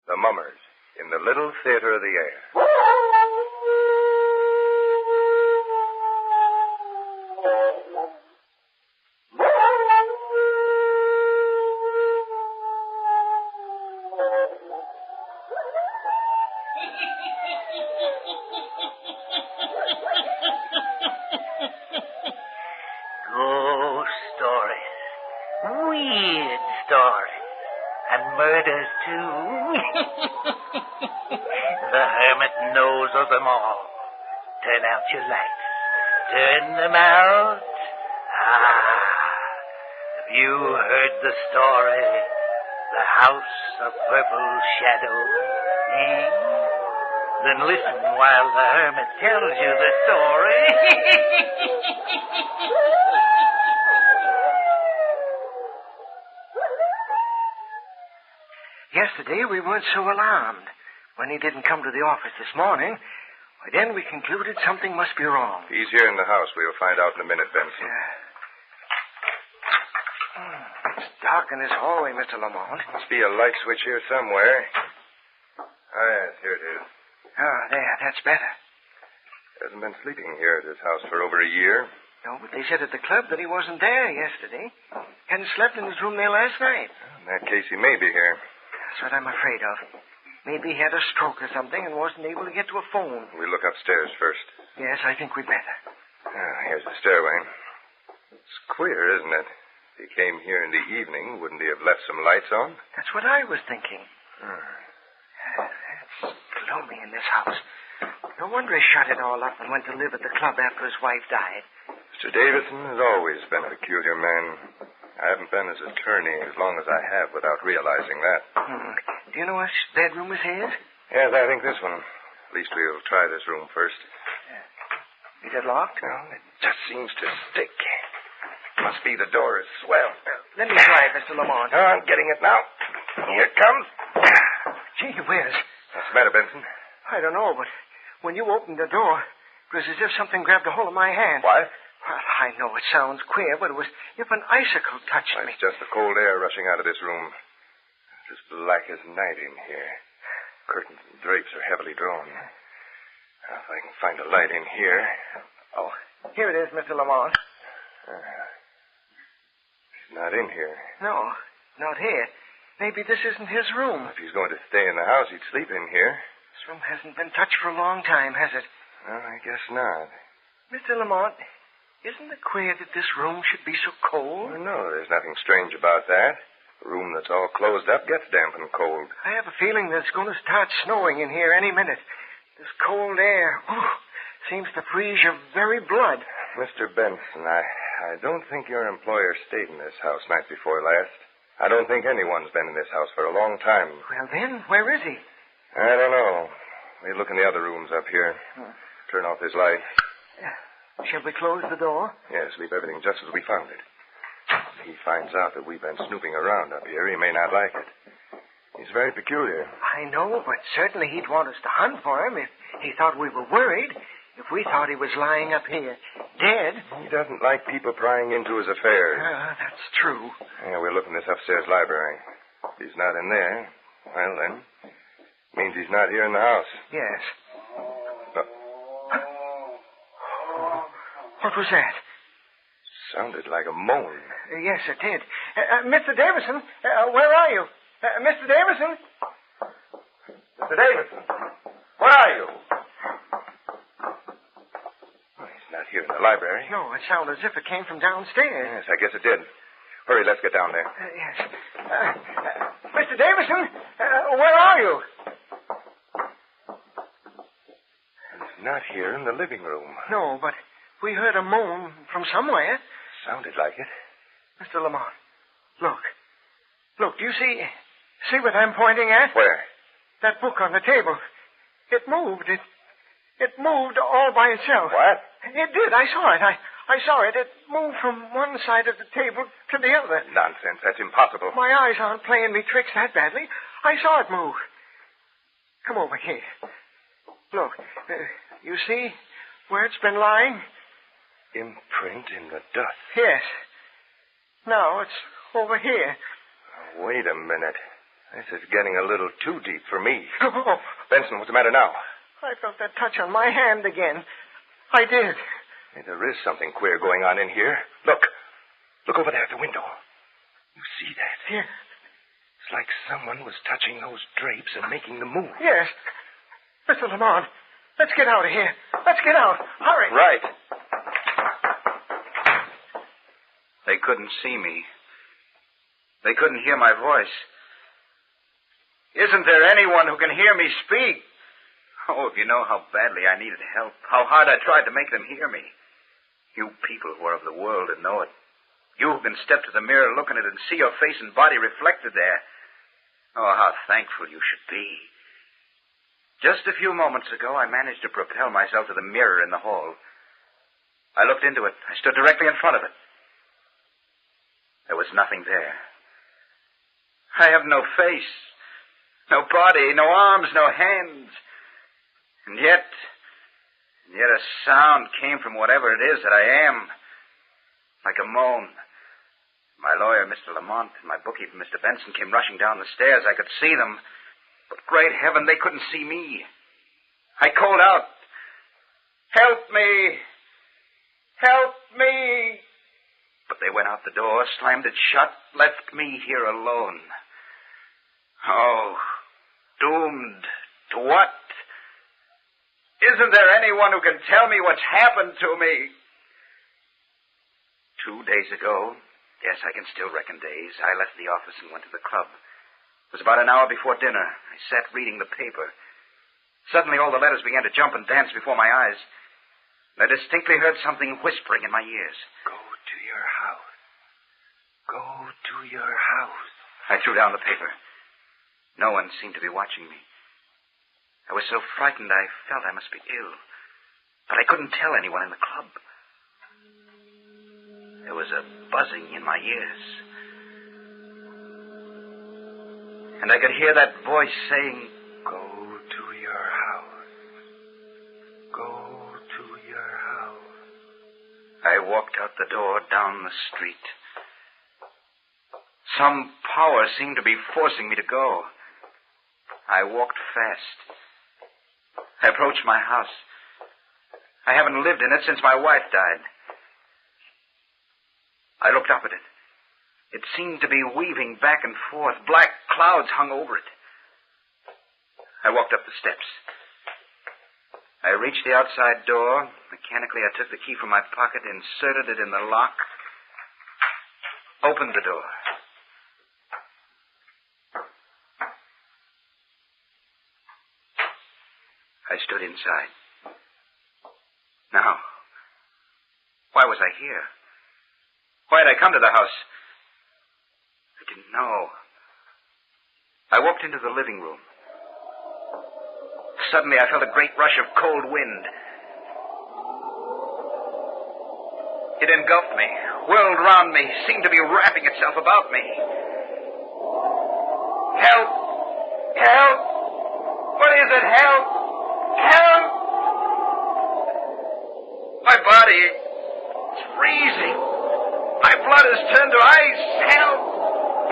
The Mummers, in the Little Theater of the Air. Ghost stories. Weird stories. And murders, too. The Hermit knows of them all. Turn out your lights. Turn them out. Have you heard the story? The House of Purple Shadows? Eh? Then listen while the Hermit tells you the story. Yesterday we weren't so alarmed. When he didn't come to the office this morning, then we concluded something must be wrong. He's here in the house. We'll find out in a minute, Benson. It's dark in this hallway, Mr. Lamont. Must be a light switch here somewhere. Oh, yes, here it is. Oh, there, that's better. Hasn't been sleeping here at his house for over a year. No, but they said at the club that he wasn't there yesterday. Hadn't slept in his room there last night. In that case, he may be here. That's what I'm afraid of. Maybe he had a stroke or something and wasn't able to get to a phone. We'll look upstairs first. Yes, I think we'd better. Here's the stairway. It's queer, isn't it? If he came here in the evening, wouldn't he have left some lights on? That's what I was thinking. It's gloomy in this house. No wonder he shut it all up and went to live at the club after his wife died. Mr. Davidson has always been a peculiar man. I haven't been his attorney as long as I have without realizing that. Do you know which bedroom is his? Yes, I think this one. At least we'll try this room first. Is it locked? Well, it just seems to stick. Must be the door is swelled. Let me try, Mr. Lamont. Oh, I'm getting it now. Here it comes. Gee whiz. What's the matter, Benson? I don't know, but when you opened the door, it was as if something grabbed a hold of my hand. What? Well, I know it sounds queer, but it was as if an icicle touched me. It's just the cold air rushing out of this room. It's as black as night in here. Curtains and drapes are heavily drawn. Now, if I can find a light in here. Oh, here it is, Mr. Lamont. He's not in here. No, not here. Maybe this isn't his room. If he's going to stay in the house, he'd sleep in here. This room hasn't been touched for a long time, has it? Well, I guess not. Mr. Lamont, isn't it queer that this room should be so cold? Oh, no, there's nothing strange about that. A room that's all closed up gets damp and cold. I have a feeling that it's going to start snowing in here any minute. This cold air, seems to freeze your very blood. Mr. Benson, I don't think your employer stayed in this house night before last. I don't think anyone's been in this house for a long time. Well, then, where is he? I don't know. We'll look in the other rooms up here. Turn off his light. Shall we close the door? Yes, leave everything just as we found it. If he finds out that we've been snooping around up here, he may not like it. He's very peculiar. I know, but certainly he'd want us to hunt for him if he thought we were worried. If we thought he was lying up here, dead. He doesn't like people prying into his affairs. That's true. Yeah, we'll look in this upstairs library. If he's not in there, well, then, means he's not here in the house. Yes. What was that? Sounded like a moan. Yes, it did. Mr. Davison, where are you? Mr. Davison? Mr. Davison, where are you? Oh, he's not here in the library. No, it sounded as if it came from downstairs. Yes, I guess it did. Hurry, let's get down there. Yes. Mr. Davison, where are you? He's not here in the living room. No, but we heard a moan from somewhere. Sounded like it. Mr. Lamont, look. Look, do you see what I'm pointing at? Where? That book on the table. It moved. It moved all by itself. What? It did. I saw it. I saw it. It moved from one side of the table to the other. Nonsense. That's impossible. My eyes aren't playing me tricks that badly. I saw it move. Come over here. Look. You see where it's been lying? Imprint in the dust. Yes. Now it's over here. Wait a minute. This is getting a little too deep for me. Oh, Benson, what's the matter now? I felt that touch on my hand again. I did. Hey, there is something queer going on in here. Look. Look over there at the window. You see that? Here. It's like someone was touching those drapes and making them move. Yes. Mr. Lamont, let's get out of here. Let's get out. Hurry. Right. They couldn't see me. They couldn't hear my voice. Isn't there anyone who can hear me speak? Oh, if you know how badly I needed help, how hard I tried to make them hear me. You people who are of the world and know it. You who can step to the mirror, look in it, and see your face and body reflected there. Oh, how thankful you should be. Just a few moments ago, I managed to propel myself to the mirror in the hall. I looked into it. I stood directly in front of it. There was nothing there. I have no face, no body, no arms, no hands. And yet a sound came from whatever it is that I am, like a moan. My lawyer, Mr. Lamont, and my bookkeeper, Mr. Benson, came rushing down the stairs. I could see them, but great heaven, they couldn't see me. I called out, "Help me! Help me!" But they went out the door, slammed it shut, left me here alone. Oh, doomed to what? Isn't there anyone who can tell me what's happened to me? 2 days ago, yes, I can still reckon days, I left the office and went to the club. It was about an hour before dinner. I sat reading the paper. Suddenly all the letters began to jump and dance before my eyes. And I distinctly heard something whispering in my ears. Go to your house. Go to your house. I threw down the paper. No one seemed to be watching me. I was so frightened I felt I must be ill. But I couldn't tell anyone in the club. There was a buzzing in my ears. And I could hear that voice saying, Go to your house. Go to your house. I walked out the door down the street. Some power seemed to be forcing me to go. I walked fast. I approached my house. I haven't lived in it since my wife died. I looked up at it. It seemed to be weaving back and forth. Black clouds hung over it. I walked up the steps. I reached the outside door. Mechanically, I took the key from my pocket, inserted it in the lock, opened the door. I stood inside. Now, why was I here? Why had I come to the house? I didn't know. I walked into the living room. Suddenly, I felt a great rush of cold wind. It engulfed me, whirled round me, seemed to be wrapping itself about me. Help! Help! What is it? Help! Help! My body is freezing. My blood has turned to ice. Help!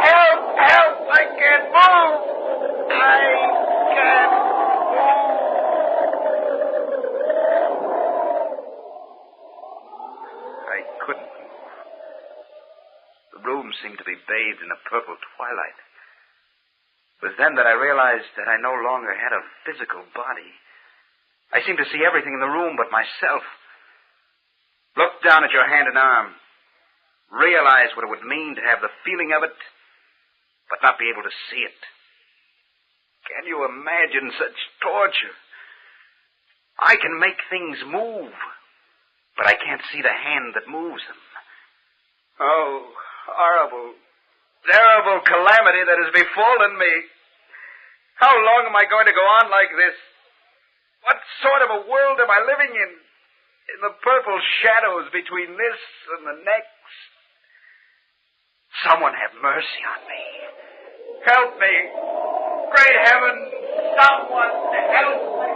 Help! Help! I can't move! I can't move! I couldn't move. The room seemed to be bathed in a purple twilight. It was then that I realized that I no longer had a physical body. I seemed to see everything in the room but myself. Look down at your hand and arm. Realize what it would mean to have the feeling of it, but not be able to see it. Can you imagine such torture? I can make things move, but I can't see the hand that moves them. Oh, horrible, terrible calamity that has befallen me. How long am I going to go on like this? What sort of a world am I living in? In the purple shadows between this and the next. Someone have mercy on me. Help me. Great heaven, someone help me.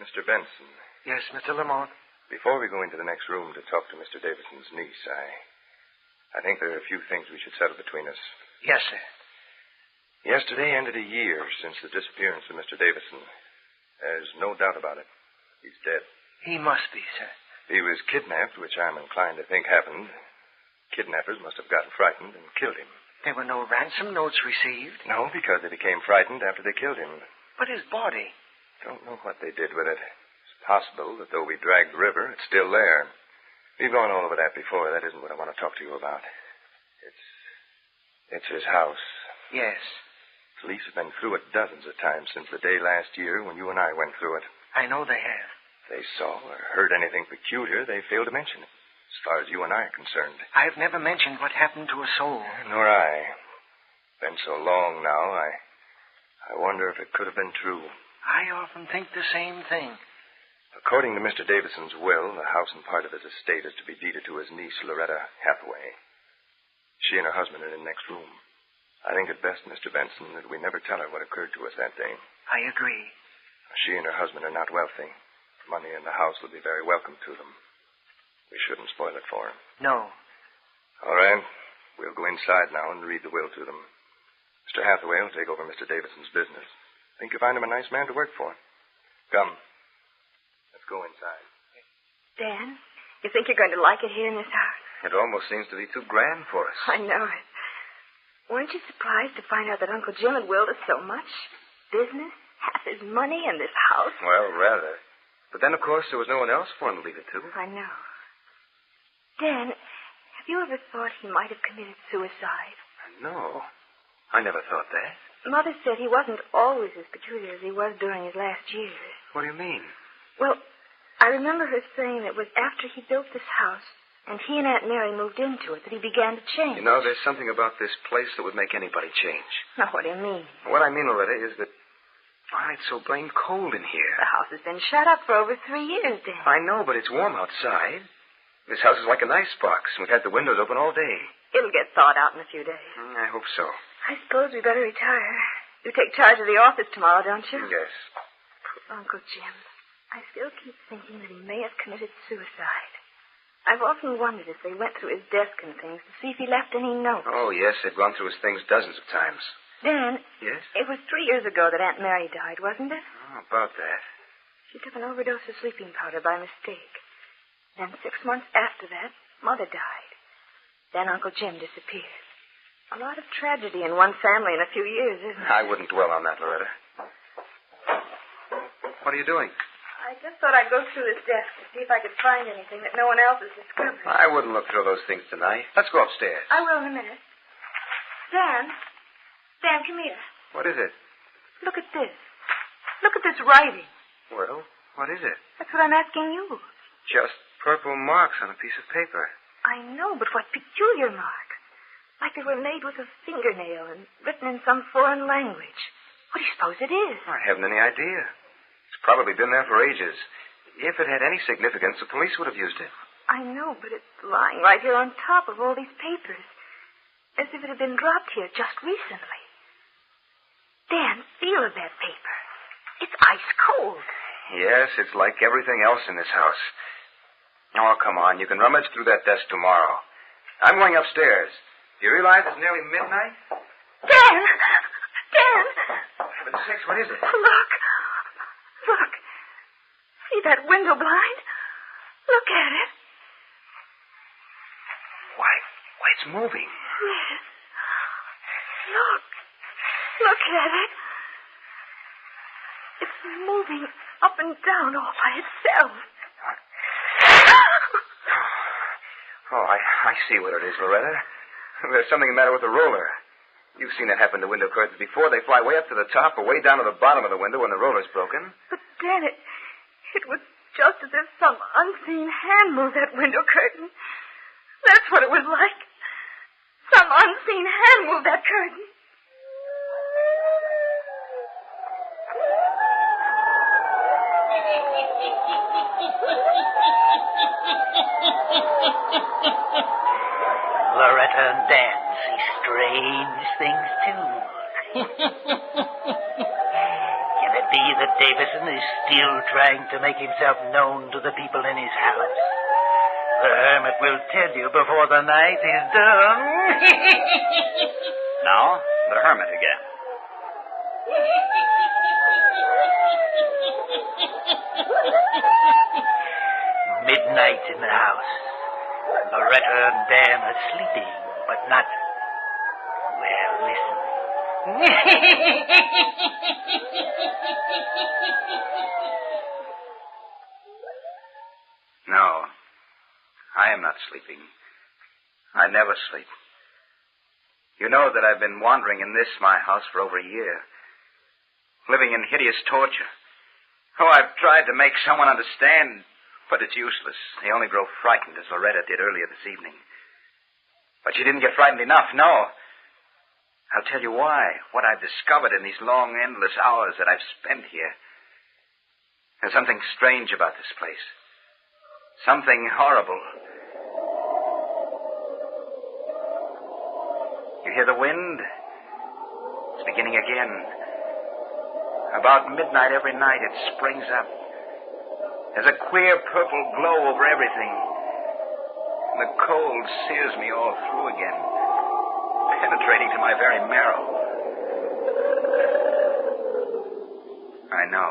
Mr. Benson. Yes, Mr. Lamont. Before we go into the next room to talk to Mr. Davison's niece, I think there are a few things we should settle between us. Yes, sir. Yesterday ended a year since the disappearance of Mr. Davison. There's no doubt about it. He's dead. He must be, sir. He was kidnapped, which I'm inclined to think happened. Kidnappers must have gotten frightened and killed him. There were no ransom notes received. No, because they became frightened after they killed him. But his body. Don't know what they did with it. It's possible that though we dragged the river, it's still there. We've gone all over that before. That isn't what I want to talk to you about. It's his house. Yes. Police have been through it dozens of times since the day last year when you and I went through it. I know they have. If they saw or heard anything peculiar, they failed to mention it, as far as you and I are concerned. I've never mentioned what happened to a soul. Nor I. Been so long now, I wonder if it could have been true. I often think the same thing. According to Mr. Davison's will, the house and part of his estate is to be deeded to his niece, Loretta Hathaway. She and her husband are in the next room. I think it best, Mr. Benson, that we never tell her what occurred to us that day. I agree. She and her husband are not wealthy. Money in the house will be very welcome to them. We shouldn't spoil it for them. No. All right. We'll go inside now and read the will to them. Mr. Hathaway will take over Mr. Davison's business. Think you'll find him a nice man to work for. Come. Let's go inside. Dan, you think you're going to like it here in this house? It almost seems to be too grand for us. I know it. Weren't you surprised to find out that Uncle Jim had willed us so much? Business, half his money, and this house? Well, rather. But then, of course, there was no one else for him to leave it to. I know. Dan, have you ever thought he might have committed suicide? No. I never thought that. Mother said he wasn't always as peculiar as he was during his last years. What do you mean? Well, I remember her saying it was after he built this house and he and Aunt Mary moved into it that he began to change. You know, there's something about this place that would make anybody change. Now, what do you mean? What I mean, Loretta, is that... Oh, it's so blamed cold in here. The house has been shut up for over 3 years, Dan. I know, but it's warm outside. This house is like an icebox, and we've had the windows open all day. It'll get thawed out in a few days. I hope so. I suppose we better retire. You take charge of the office tomorrow, don't you? Yes. Poor Uncle Jim. I still keep thinking that he may have committed suicide. I've often wondered if they went through his desk and things to see if he left any notes. Oh, yes, they've gone through his things dozens of times. Dan? Yes? It was 3 years ago that Aunt Mary died, wasn't it? Oh, about that. She took an overdose of sleeping powder by mistake. Then 6 months after that, Mother died. Then Uncle Jim disappeared. A lot of tragedy in one family in a few years, isn't it? I wouldn't dwell on that, Loretta. What are you doing? I just thought I'd go through this desk to see if I could find anything that no one else has discovered. I wouldn't look through those things tonight. Let's go upstairs. I will in a minute. Dan, come here. What is it? Look at this. Look at this writing. Well, what is it? That's what I'm asking you. Just purple marks on a piece of paper. I know, but what peculiar marks. Like they were made with a fingernail and written in some foreign language. What do you suppose it is? I haven't any idea. It's probably been there for ages. If it had any significance, the police would have used it. I know, but it's lying right here on top of all these papers. As if it had been dropped here just recently. Dan, feel of that paper. It's ice cold. Yes, it's like everything else in this house. Oh, come on. You can rummage through that desk tomorrow. I'm going upstairs. Do you realize it's nearly midnight? Dan! For heaven's sakes, what is it? Look. See that window blind? Look at it. Why, it's moving. Yes. Look at it. It's moving up and down all by itself. Oh, I see what it is, Loretta. There's something the matter with the roller. You've seen that happen to window curtains before. They fly way up to the top or way down to the bottom of the window when the roller's broken. But Dan, it was just as if some unseen hand moved that window curtain. That's what it was like. Some unseen hand moved that curtain. Loretta and Dan see strange things, too. Can it be that Davison is still trying to make himself known to the people in his house. The hermit will tell you before the night is done. Now, the hermit again. Midnight in the house. Loretta and Dan are sleeping, but not... Well, listen. No, I am not sleeping. I never sleep. You know that I've been wandering in this, my house, for over a year, living in hideous torture. Oh, I've tried to make someone understand, but it's useless. They only grow frightened, as Loretta did earlier this evening. But she didn't get frightened enough, no. I'll tell you why. What I've discovered in these long, endless hours that I've spent here. There's something strange about this place. Something horrible. You hear the wind? It's beginning again. About midnight every night, it springs up. There's a queer purple glow over everything. And the cold sears me all through again, penetrating to my very marrow. I know.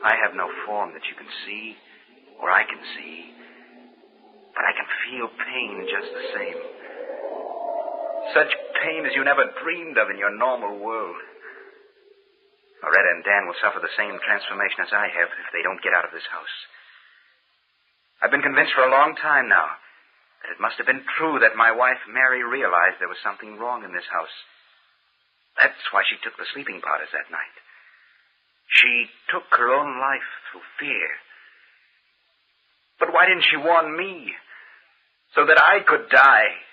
I have no form that you can see, or I can see. But I can feel pain just the same. Such pain as you never dreamed of in your normal world. Loretta and Dan will suffer the same transformation as I have if they don't get out of this house. I've been convinced for a long time now that it must have been true that my wife, Mary, realized there was something wrong in this house. That's why she took the sleeping powders that night. She took her own life through fear. But why didn't she warn me so that I could die?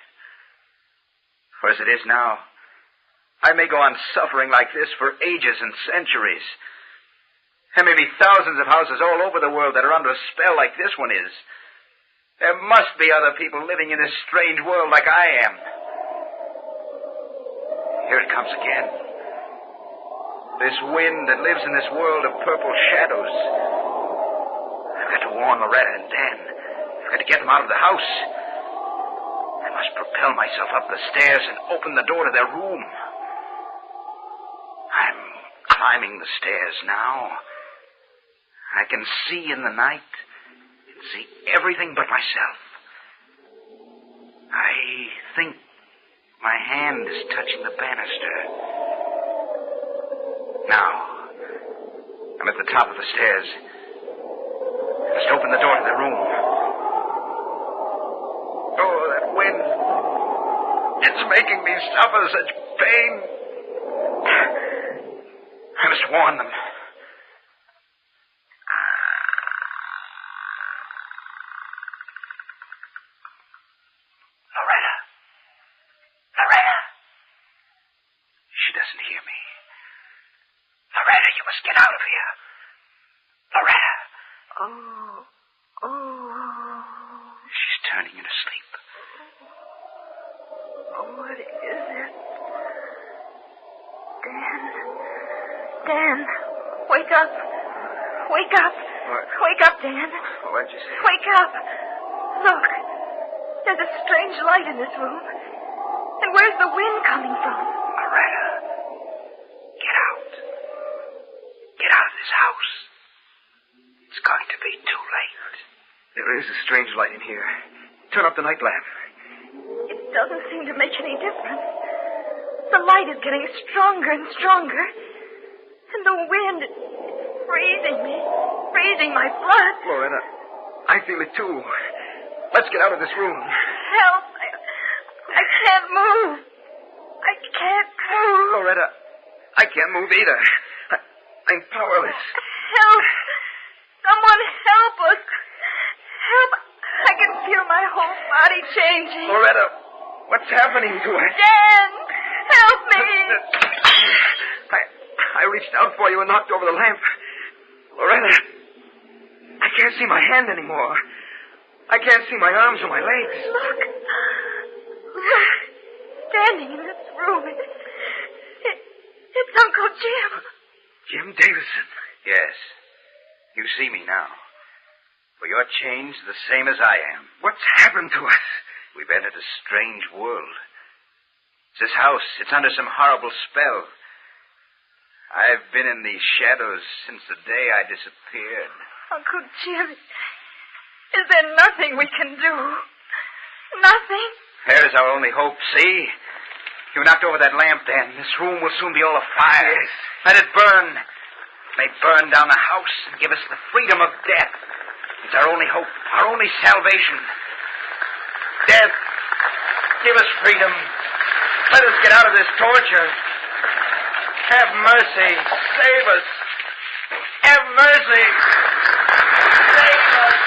For as it is now, I may go on suffering like this for ages and centuries. There may be thousands of houses all over the world that are under a spell like this one is. There must be other people living in this strange world like I am. Here it comes again. This wind that lives in this world of purple shadows. I've got to warn Loretta and Dan. I've got to get them out of the house. I must propel myself up the stairs and open the door to their room. I'm climbing the stairs now. I can see in the night and see everything but myself. I think my hand is touching the banister. Now, I'm at the top of the stairs. I must open the door to the room. Oh, that wind. It's making me suffer such pain. I must warn them. Loretta. She doesn't hear me. Loretta, you must get out of here. Loretta. Oh. She's turning into sleep. Oh, what is it? Dan, wake up. Wake up. What? Wake up, Dan. What'd you say? Wake up. Look, there's a strange light in this room. And where's the wind coming from? Loretta, get out. Get out of this house. It's going to be too late. There is a strange light in here. Turn up the night lamp. It doesn't seem to make any difference. The light is getting stronger and stronger. And the wind is freezing me. Freezing my blood. Loretta, I feel it too. Let's get out of this room. Help. I can't move. I can't move. Loretta, I can't move either. I'm powerless. Help. Someone help us. Help. I can feel my whole body changing. Loretta, what's happening to us? Dan, help me. I reached out for you and knocked over the lamp. Loretta, I can't see my hand anymore. I can't see my arms or my legs. Look. Standing in this room. It's Uncle Jim. Jim Davison. Yes. You see me now. For you're changed the same as I am. What's happened to us? We've entered a strange world. This house, it's under some horrible spell. I've been in these shadows since the day I disappeared. Uncle Jim, is there nothing we can do? Nothing? There's our only hope, see? You knocked over that lamp, Dan. This room will soon be all afire. Yes. Let it burn. It may burn down the house and give us the freedom of death. It's our only hope, our only salvation. Death, give us freedom. Let us get out of this torture. Have mercy. Save us. Have mercy. Save us.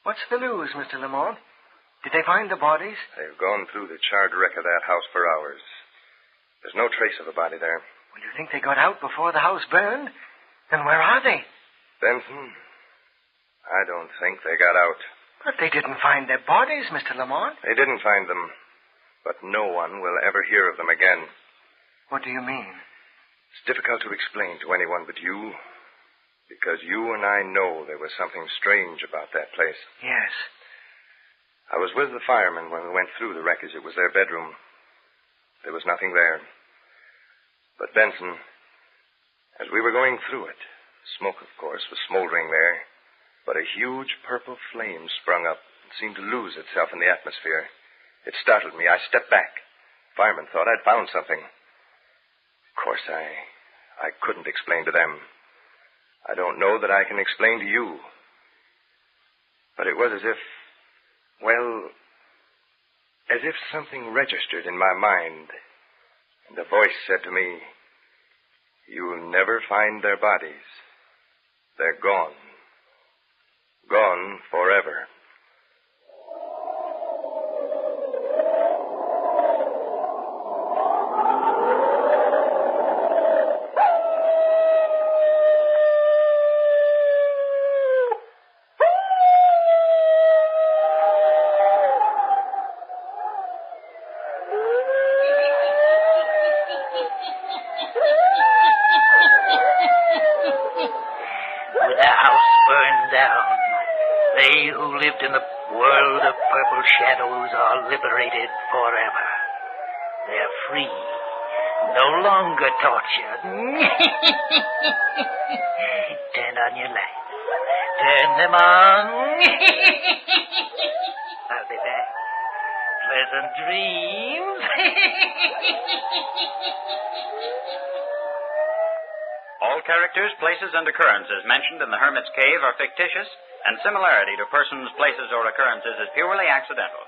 What's the news, Mr. Lamont? Did they find the bodies? They've gone through the charred wreck of that house for hours. There's no trace of a body there. Well, you think they got out before the house burned? Then where are they? Benson, I don't think they got out. But they didn't find their bodies, Mr. Lamont. They didn't find them, but no one will ever hear of them again. What do you mean? It's difficult to explain to anyone but you, because you and I know there was something strange about that place. Yes. I was with the firemen when we went through the wreckage. It was their bedroom. There was nothing there. But Benson, as we were going through it, smoke, of course, was smoldering there, but a huge purple flame sprung up and seemed to lose itself in the atmosphere. It startled me. I stepped back. Firemen thought I'd found something. Of course, I couldn't explain to them. I don't know that I can explain to you. But it was as if, well, as if something registered in my mind. And a voice said to me, "You'll never find their bodies. They're gone. Gone forever." With the house burned down, they who lived in the world of purple shadows are liberated forever. They're free, no longer tortured. Turn on your lights. Turn them on. I'll be back. Pleasant dreams. All characters, places, and occurrences mentioned in the Hermit's Cave are fictitious, and similarity to persons, places, or occurrences is purely accidental.